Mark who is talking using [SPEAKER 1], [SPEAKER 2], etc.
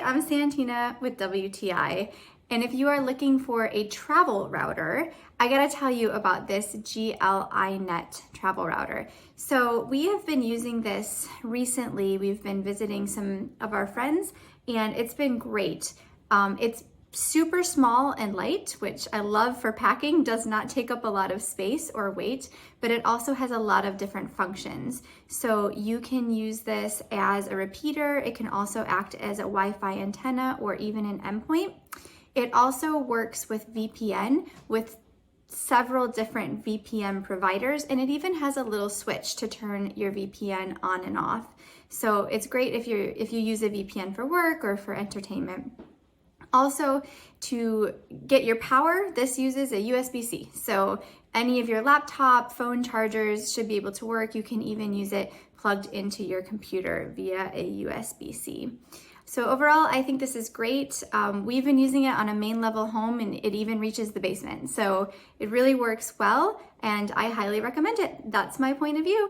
[SPEAKER 1] I'm Santina with WTI, and if you are looking for a travel router, I gotta tell you about this GL.iNet travel router. So we have been using this recently. We've been visiting some of our friends, and it's been great. It's super small and light, which I love for packing, does not take up a lot of space or weight, but it also has a lot of different functions. So you can use this as a repeater. It can also act as a Wi-Fi antenna or even an endpoint. It also works with VPN, with several different VPN providers, and it even has a little switch to turn your VPN on and off. So it's great if you use a VPN for work or for entertainment. Also, to get your power, this uses a USB-C. So any of your laptop, phone chargers should be able to work. You can even use it plugged into your computer via a USB-C. So overall, I think this is great. We've been using it on a main level home, and it even reaches the basement. So it really works well, and I highly recommend it. That's my point of view.